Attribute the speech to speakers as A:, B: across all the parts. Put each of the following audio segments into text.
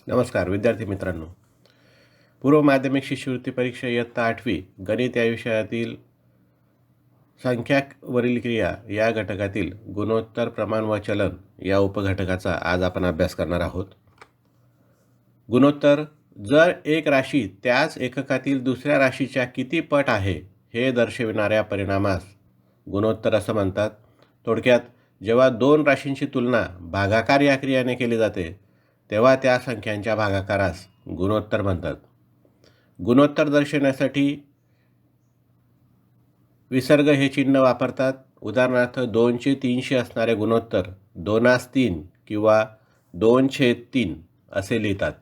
A: नमस्कार विद्यार्थी मित्रांनो. पूर्व माध्यमिक शिष्यवृत्ती परीक्षा इयत्ता 8वी गणित या विषयातील संख्यावरील क्रिया या घटकातील गुणोत्तर, प्रमाण व चलन या उपघटकाचा आज आपण अभ्यास करणार आहोत. गुणोत्तर जर एक राशी त्याच एककातील दुसऱ्या राशीच्या किती पट आहे हे दर्शविणाऱ्या परिणामास गुणोत्तर असं म्हणतात. थोडक्यात जेव्हा दोन राशींची तुलना भागाकार या क्रियाने केली जाते तेव्हा त्या संख्यांच्या भागाकारास गुणोत्तर म्हणतात. गुणोत्तर दर्शवण्यासाठी विसर्ग हे चिन्ह वापरतात. उदाहरणार्थ 2/300 असणारे गुणोत्तर 2/3 किंवा 2/3 असे लिहितात.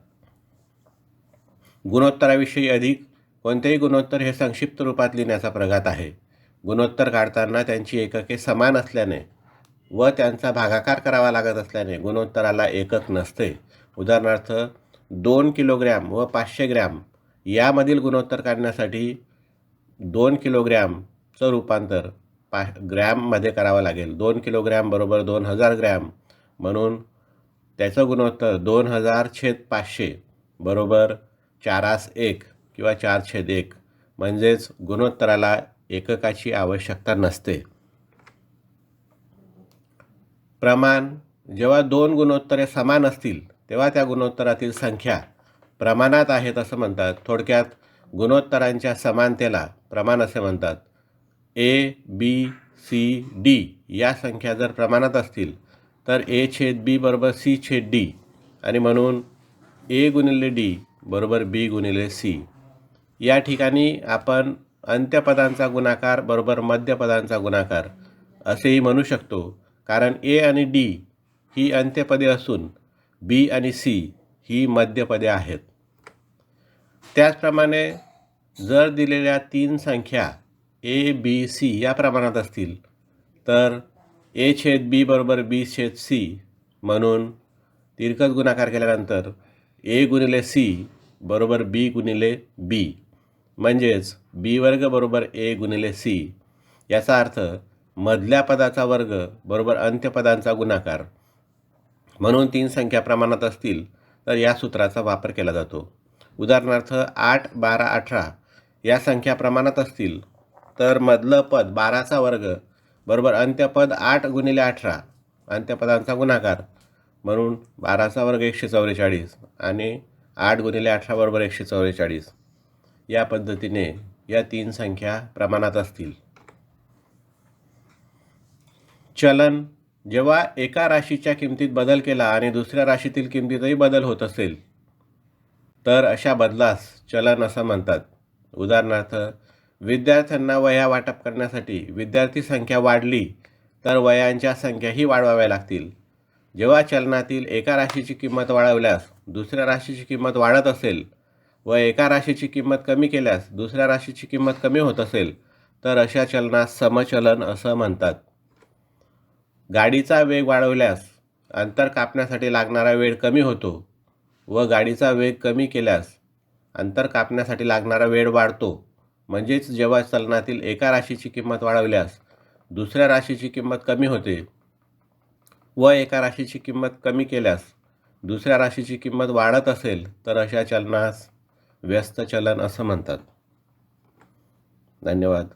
A: गुणोत्तराविषयी अधिक कोणतेही गुणोत्तर हे संक्षिप्त रूपात लिहिण्याचा प्रघात आहे. गुणोत्तर काढताना त्यांची एकके समान असल्याने व त्यांचा भागाकार करावा लागत असल्याने गुणोत्तराला एकक नसते. उदाहरणार्थ 2 किलोग्रॅम व 500 ग्रॅम यामधील गुणोत्तर काढण्यासाठी 2 किलोग्रॅमचं रूपांतर ग्रॅममध्ये करावं लागेल. 2 किलोग्रॅम बरोबर 2000 ग्रॅम, म्हणून त्याचं गुणोत्तर 2000/500 बरोबर 4/1 किंवा 4/1, म्हणजेच गुणोत्तराला एककाची आवश्यकता नसते. प्रमाण जेव्हा दोन गुणोत्तरे समान असतील तेव्हा त्या गुणोत्तरातील संख्या प्रमाणात आहेत असं म्हणतात. थोडक्यात गुणोत्तरांच्या समानतेला प्रमाण असे म्हणतात. ए, बी, सी, डी या संख्या जर प्रमाणात असतील तर A/B बरोबर C/D आणि म्हणून A गुणिले D बरोबर B गुणिले C. या ठिकाणी आपण अंत्यपदांचा गुणाकार बरोबर मध्यपदांचा गुणाकार असेही म्हणू शकतो, कारण A आणि D ही अंत्यपदे असून B आणि C ही मध्यपदे आहेत. त्याचप्रमाणे जर दिलेल्या तीन संख्या A, B, C या प्रमाणात असतील तर A/B बरोबर B/C, म्हणून तिरकस गुणाकार केल्यानंतर A गुणिले C बरोबर B गुणिले B, म्हणजेच B वर्ग बरोबर A गुणिले C. याचा अर्थ मधल्या पदाचा वर्ग बरोबर अंत्यपदांचा गुणाकार. म्हणून तीन संख्या प्रमाणात असतील तर या सूत्राचा वापर केला जातो. उदाहरणार्थ 8, 12, 18 या संख्या प्रमाणात असतील तर मधलं पद 12चा वर्ग बरोबर अंत्यपद 8 गुणिले 18 अंत्यपदांचा गुणाकार, म्हणून 12चा वर्ग 144 आणि 8 गुणिले 18 बरोबर 144. या पद्धतीने या तीन संख्या प्रमाणात असतील. चलन जेव्हा एका राशीच्या किमतीत बदल केला आणि दुसऱ्या राशीतील किमतीतही बदल होत असेल तर अशा बदलास चलन असं म्हणतात. उदाहरणार्थ विद्यार्थ्यांना वह्या वाटप करण्यासाठी विद्यार्थी संख्या वाढली तर वह्यांच्या संख्याही वाढवाव्या लागतील. जेव्हा चलनातील एका राशीची किंमत वाढवल्यास दुसऱ्या राशीची किंमत वाढत असेल व एका राशीची किंमत कमी केल्यास दुसऱ्या राशीची किंमत कमी होत असेल तर अशा चलनास समचलन असं म्हणतात. गाडीचा वेग वाढवल्यास अंतर कापण्यासाठी लागणारा वेळ कमी होतो व गाडीचा वेग कमी केल्यास अंतर कापण्यासाठी लागणारा वेळ वाढतो. म्हणजेच जेव्हा चलनातील एका राशीची किंमत वाढवल्यास दुसऱ्या राशीची किंमत कमी होते व एका राशीची किंमत कमी केल्यास दुसऱ्या राशीची किंमत वाढत असेल तर अशा चलनास व्यस्त चलन असं म्हणतात. धन्यवाद.